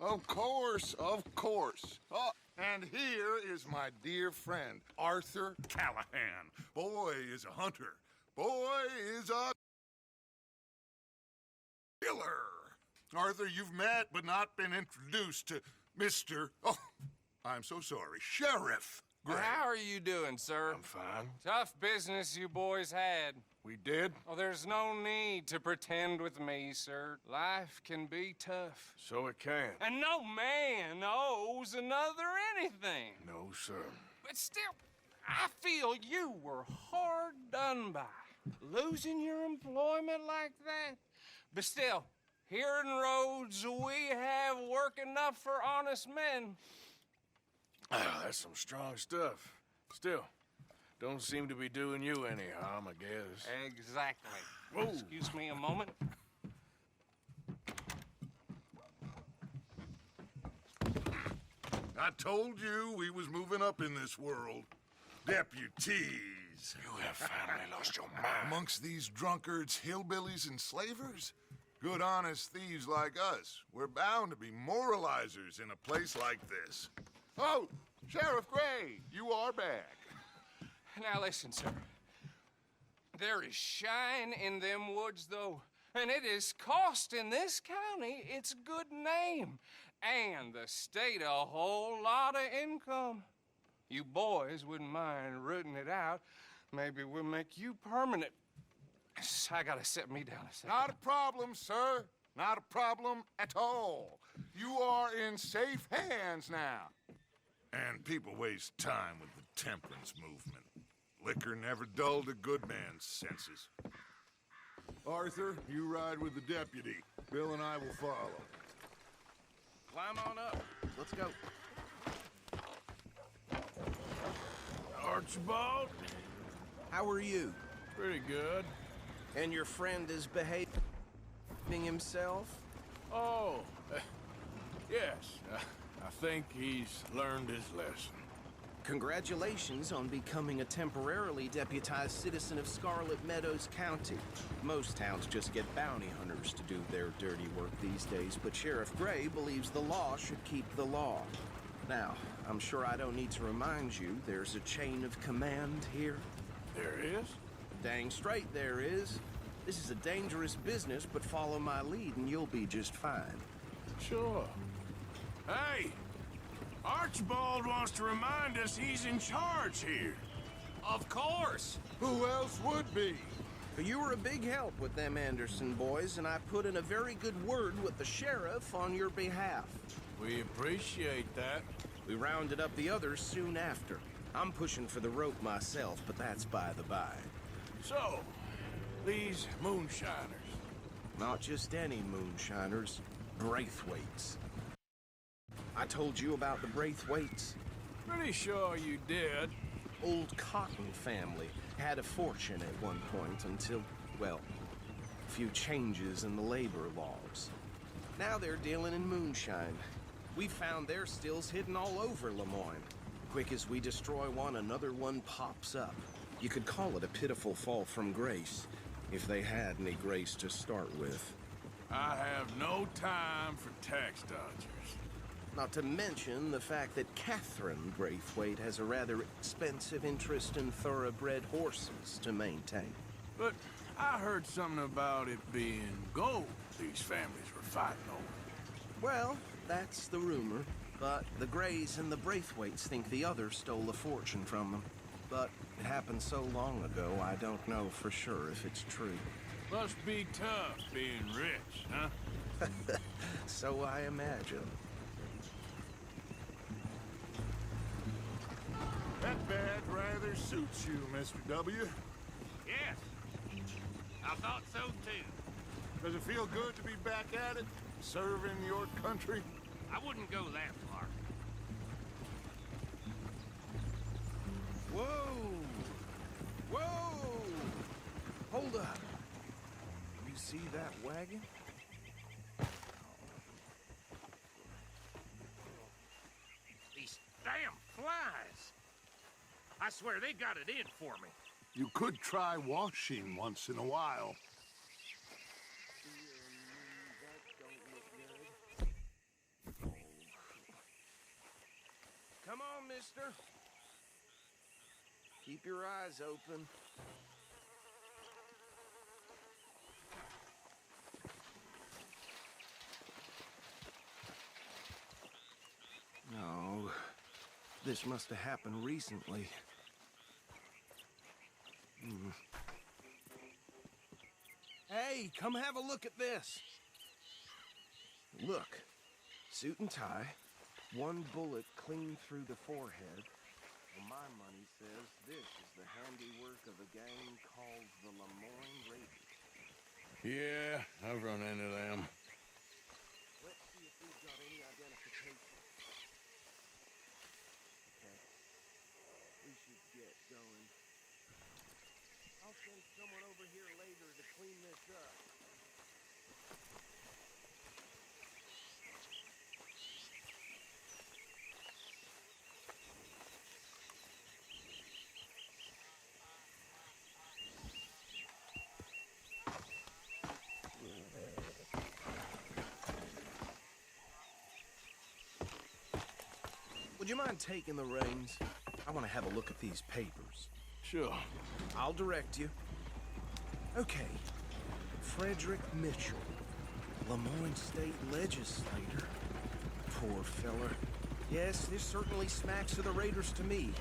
Of course, of course. Oh, and here is my dear friend, Arthur Callahan. Boy is a hunter. Boy is a killer. Arthur, you've met but not been introduced to Mr. Oh, I'm so sorry, Sheriff Gray. How are you doing, sir? I'm fine. Tough business you boys had. We did? Oh, there's no need to pretend with me, sir. Life can be tough. So it can. And no man owes another anything. No, sir. But still, I feel you were hard done by. Losing your employment like that. But still, here in Rhodes, we have work enough for honest men. Ah, that's some strong stuff. Still, don't seem to be doing you any harm, I guess. Exactly. Whoa. Excuse me a moment. I told you we was moving up in this world. Deputies. You have finally lost your mind. Amongst these drunkards, hillbillies, and slavers? Good honest thieves like us. We're bound to be moralizers in a place like this. Oh, Sheriff Gray, you are back. Now listen, sir. There is shine in them woods, though, and it is costing this county its good name and the state a whole lot of income. You boys wouldn't mind rooting it out. Maybe we'll make you permanent. I gotta set me down a second. Not a problem, sir. Not a problem at all. You are in safe hands now. And people waste time with the temperance movement. Liquor never dulled a good man's senses. Arthur, you ride with the deputy. Bill and I will follow. Climb on up. Let's go. Archibald? How are you? Pretty good. And your friend is behaving himself? Oh, yes. I think he's learned his lesson. Congratulations on becoming a temporarily deputized citizen of Scarlet Meadows County. Most towns just get bounty hunters to do their dirty work these days, but Sheriff Gray believes the law should keep the law. Now, I'm sure I don't need to remind you there's a chain of command here. There is? Dang straight there is. This is a dangerous business, but follow my lead and you'll be just fine. Sure. Hey! Archibald wants to remind us he's in charge here. Of course. Who else would be? But you were a big help with them Anderson boys, and I put in a very good word with the sheriff on your behalf. We appreciate that. We rounded up the others soon after. I'm pushing for the rope myself, but that's by the by. So, these moonshiners. Not just any moonshiners, Braithwaites. I told you about the Braithwaites. Pretty sure you did. Old Cotton family had a fortune at one point until, well, a few changes in the labor laws. Now they're dealing in moonshine. We found their stills hidden all over Lemoyne. Quick as we destroy one, another one pops up. You could call it a pitiful fall from grace, if they had any grace to start with. I have no time for tax dodgers. Not to mention the fact that Catherine Braithwaite has a rather expensive interest in thoroughbred horses to maintain. But I heard something about it being gold these families were fighting over. Well, that's the rumor. But the Grays and the Braithwaites think the other stole a fortune from them. But it happened so long ago, I don't know for sure if it's true. Must be tough being rich, huh? So I imagine. That badge rather suits you, Mr. W. Yes, I thought so too. Does it feel good to be back at it? Serving your country? I wouldn't go that far. Whoa! Whoa! Hold up. You see that wagon? These damn flies. I swear they got it in for me. You could try washing once in a while. That don't look good. mister. Keep your eyes open. No, this must have happened recently. Hey, come have a look at this. Look, suit and tie, one bullet clean through the forehead. Well, my money says this is the handiwork of a gang called the Lemoyne Raiders. Yeah, I've run into them. Let's see if we've got any identification. Okay, we should get going. I'll send someone over here later to clean this up. Would you mind taking the reins? I want to have a look at these papers. Sure. I'll direct you. Okay. Frederick Mitchell, Lemoyne State Legislator. Poor feller. Yes, this certainly smacks of the Raiders to me.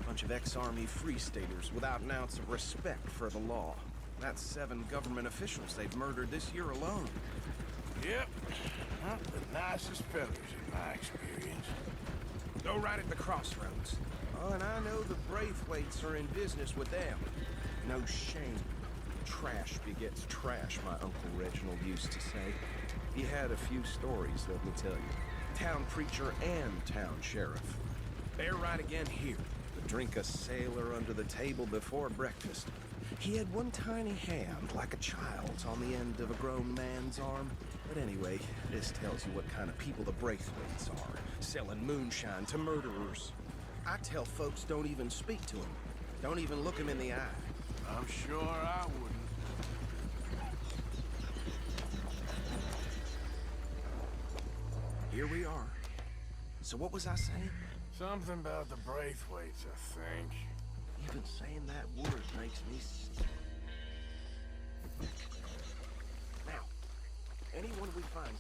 Bunch of ex-Army Free Staters without an ounce of respect for the law. That's 7 government officials they've murdered this year alone. Yep. Not the nicest fellas in my experience. Go right at the crossroads. Oh, and I know the Braithwaites are in business with them. No shame. Trash begets trash, my Uncle Reginald used to say. He had a few stories, let me tell you. Town preacher and town sheriff. They're right again here. To drink a sailor under the table before breakfast. He had one tiny hand, like a child's, on the end of a grown man's arm. But anyway, this tells you what kind of people the Braithwaites are. Selling moonshine to murderers. I tell folks don't even speak to them. Don't even look them in the eye. I'm sure I wouldn't. Here we are. So what was I saying? Something about the Braithwaites, I think. Even saying that word makes me sick. Now, anyone we find...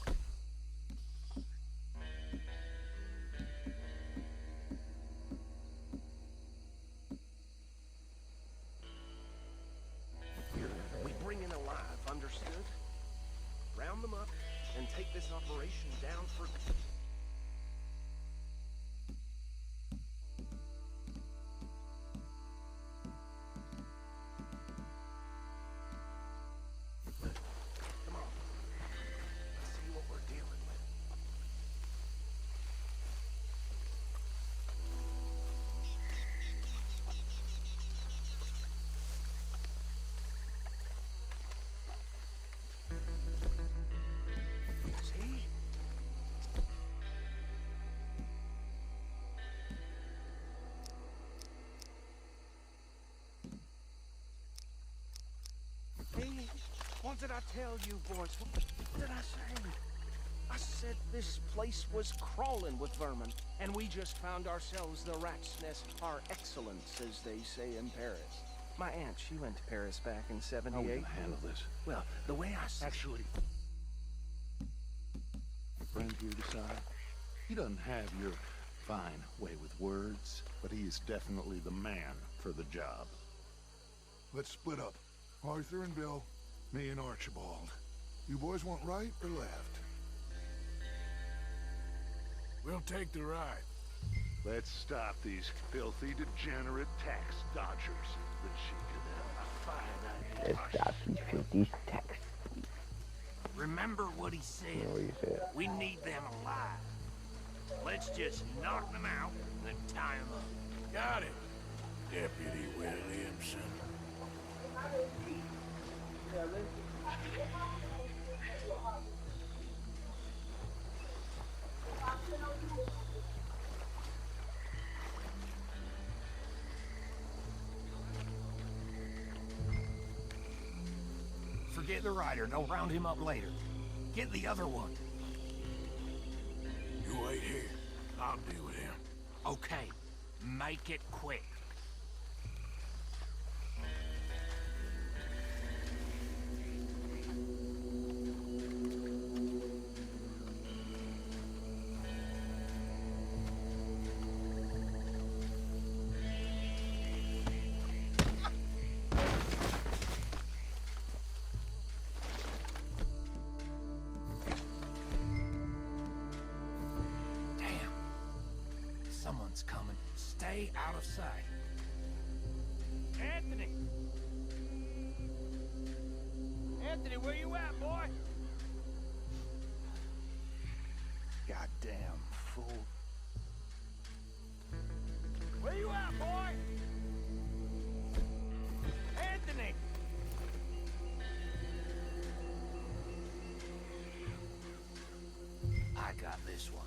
Here, we bring in alive, understood? Round them up and take this operation down for... Come on. Let's see what we're dealing with. See? Hey, what did I tell you, boys? What did I say? I said this place was crawling with vermin, and we just found ourselves the rat's nest par excellence, as they say in Paris. My aunt, she went to Paris back in How are we '78. gonna handle this? Well, the way I see Actually, friend here decide? He doesn't have your fine way with words, but he is definitely the man for the job. Let's split up. Arthur and Bill, me and Archibald. You boys want right or left? We'll take the right. Let's stop these filthy, degenerate tax dodgers. The cheek of them. A fine idea. Let's stop these filthy tax. Remember what he said. What he said. We need them alive. Let's just knock them out and then tie them up. Got it, Deputy Williamson. Forget the rider. Go round him up later. Get the other one. You wait here. I'll deal with him. Okay. Make it quick. Someone's coming. Stay out of sight. Anthony! Anthony, where you at, boy? Goddamn fool. Where you at, boy? Anthony! I got this one.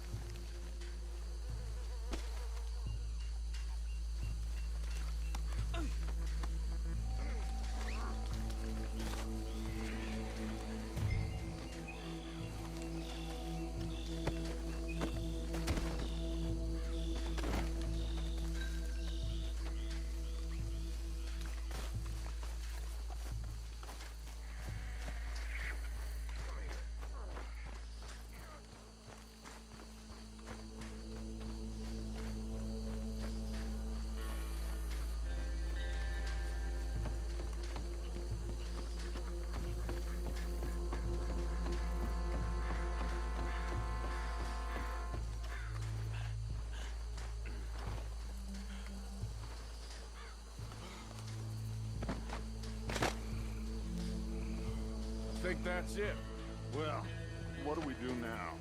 I think that's it. Well, what do we do now?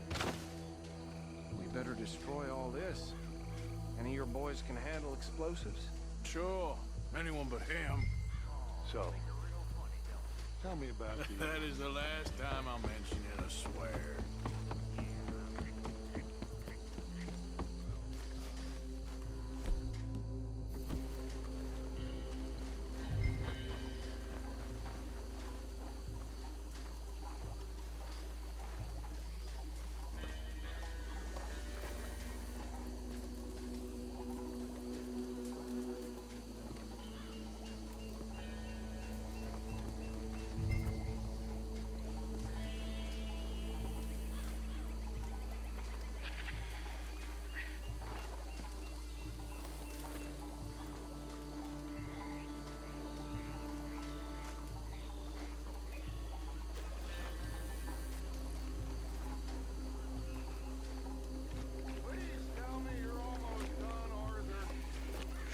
We better destroy all this. Any of your boys can handle explosives? Sure. Anyone but him. So, tell me about the... That is the last time I'll mention it, I swear.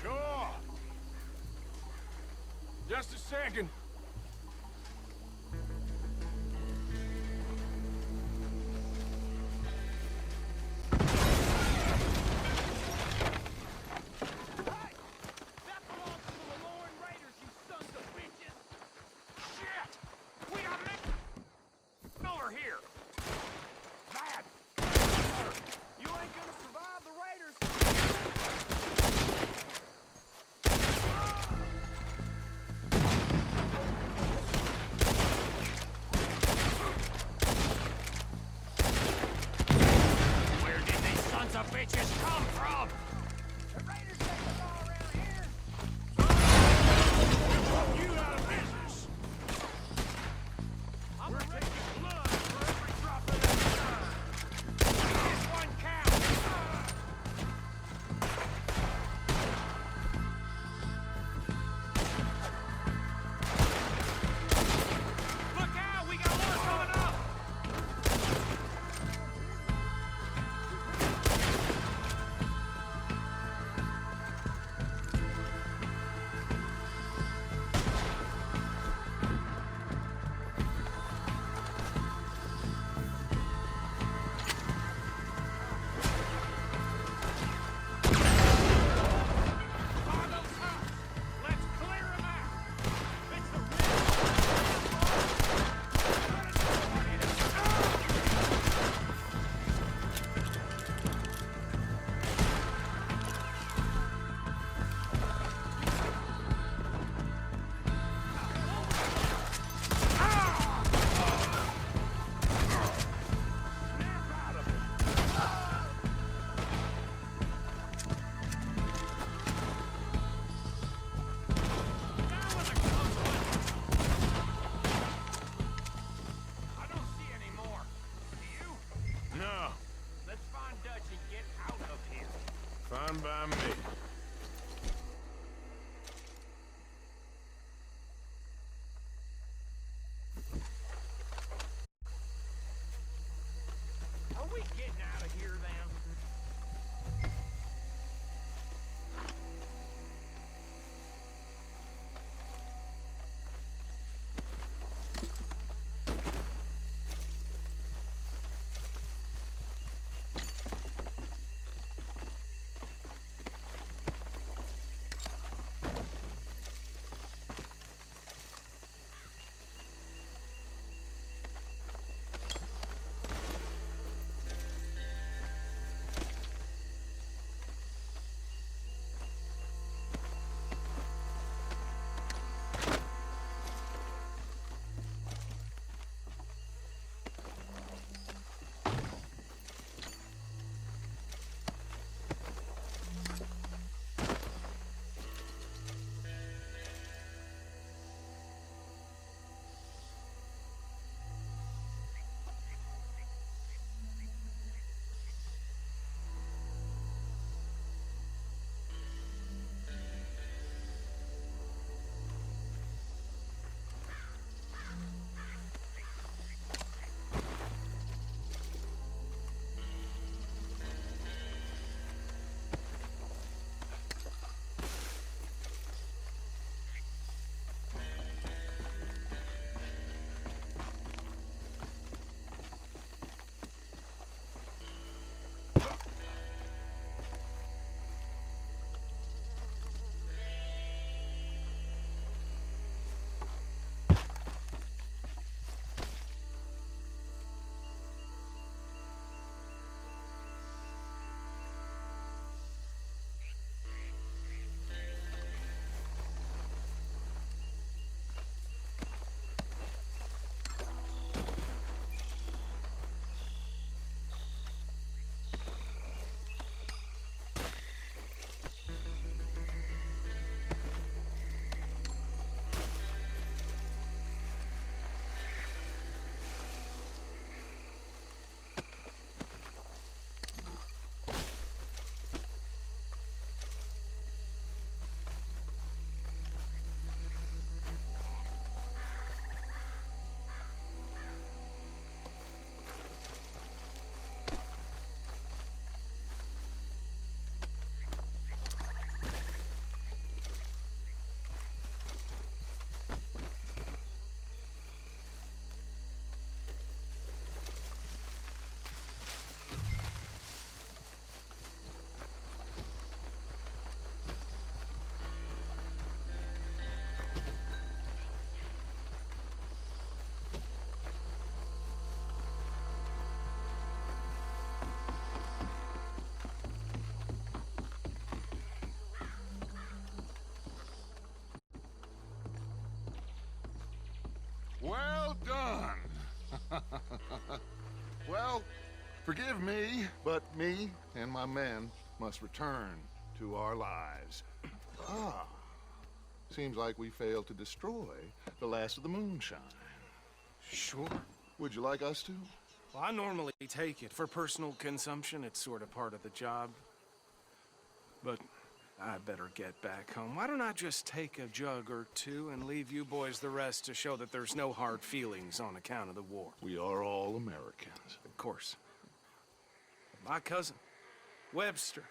Sure. Just a second. Fine by me. Are we getting out of here then? Well done. Well, forgive me, but me and my men must return to our lives. Ah, seems like we failed to destroy the last of the moonshine. Sure. Would you like us to? Well, I normally take it for personal consumption. It's sort of part of the job. But I better get back home. Why don't I just take a jug or two and leave you boys the rest to show that there's no hard feelings on account of the war? We are all Americans. Of course. My cousin, Webster,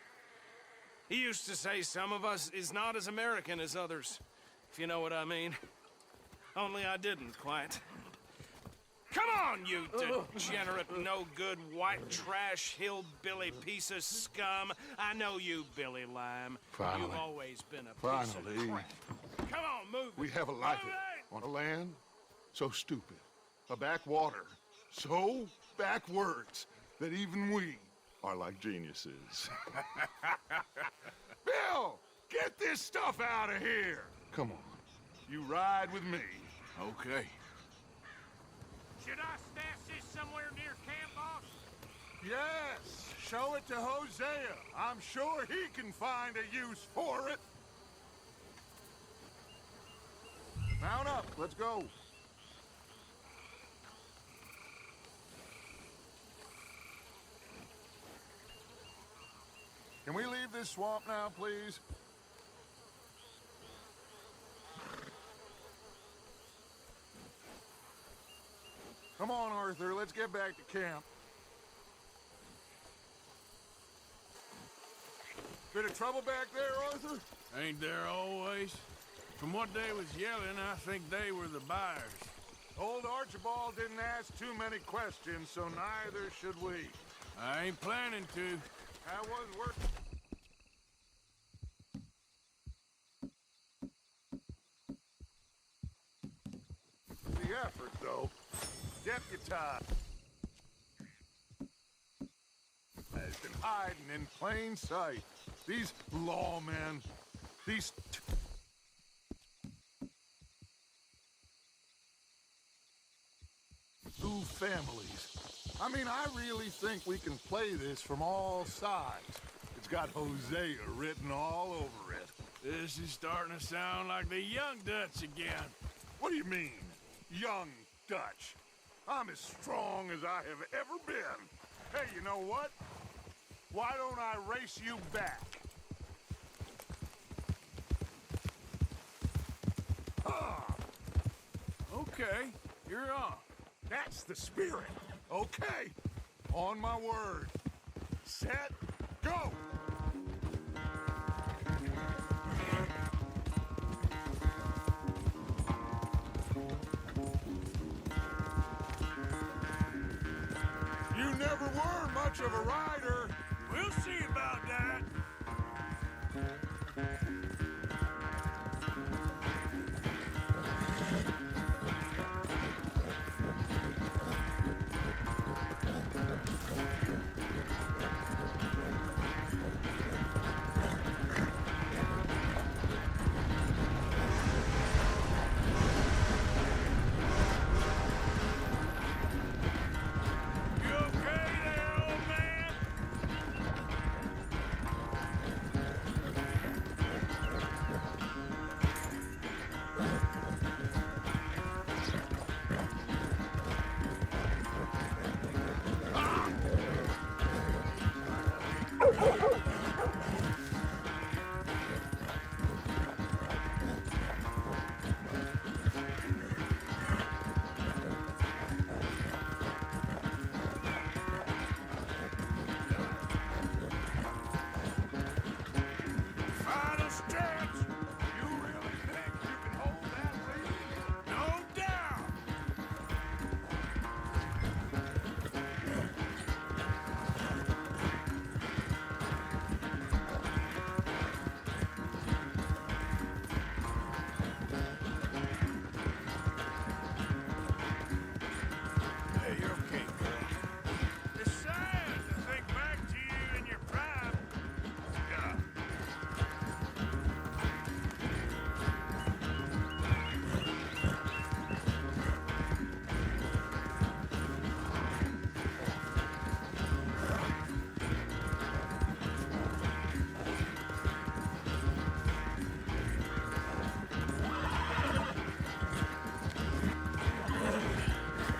he used to say some of us is not as American as others, if you know what I mean. Only I didn't quite. Come on, you degenerate, no-good, white trash, hillbilly piece of scum. I know you, Billy Lime. Finally. You've always been a piece of Finally. crap. Come on, move it. We have a life Move it! on a land so stupid, a backwater so backwards that even we are like geniuses. Bill, get this stuff out of here. Come on, you ride with me. Okay. Should I stash this somewhere near camp, boss? Yes, show it to Hosea. I'm sure he can find a use for it. Mount up, let's go. Can we leave this this swamp now, please? Come on, Arthur, let's get back to camp. Bit of trouble back there, Arthur? Ain't there always? From what they was yelling, I think they were the buyers. Old Archibald didn't ask too many questions, so neither should we. I ain't planning to. That was worth... the effort, though. Deputized. Has been hiding in plain sight. These lawmen, these... two families. I mean, I really think we can play this from all sides. It's got Hosea written all over it. This is starting to sound like the Young Dutch again. What do you mean, young Dutch? I'm as strong as I have ever been. Hey, you know what? Why don't I race you back? Ah! Okay, you're on. That's the spirit. Okay. On my word. Set, go! You never were much of a rider. We'll see about that. You okay there, old man? Final stretch. You really think you can hold that lead? No doubt. Hey, you're okay, girl. It's sad to think back to you in your prime. Yeah.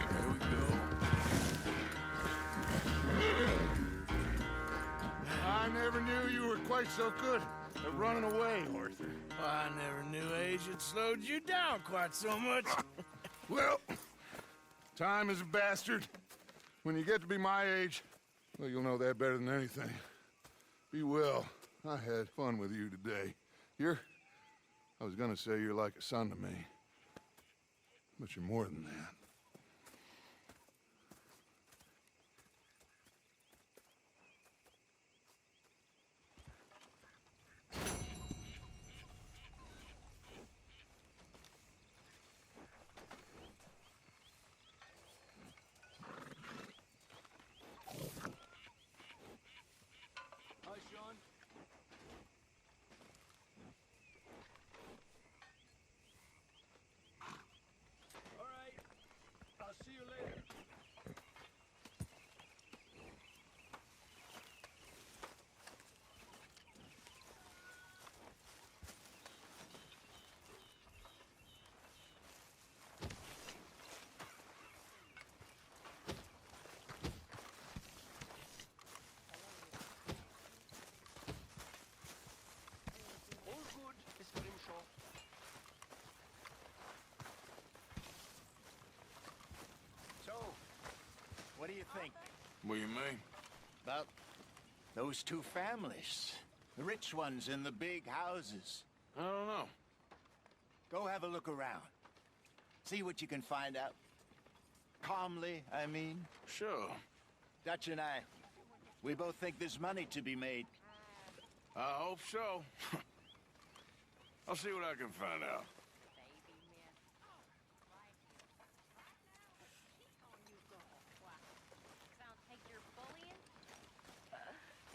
There we go. I never knew you were quite so good at running away, Arthur. I never knew age had slowed you down quite so much. Well, time is a bastard. When you get to be my age, well, you'll know that better than anything. Be well. I had fun with you today. I was gonna say you're like a son to me. But you're more than that. Hi, Sean. All right. think? What do you mean? About those two families. The rich ones in the big houses. I don't know. Go have a look around. See what you can find out. Calmly, I mean. Sure. Dutch and I, we both think there's money to be made. I hope so. I'll see what I can find out.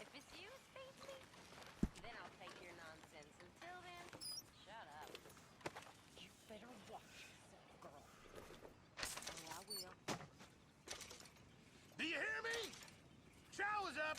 If it's you, Spacey, then I'll take your nonsense. Until then, shut up. You better watch yourself, girl. Oh, I will. Do you hear me? Shower's up.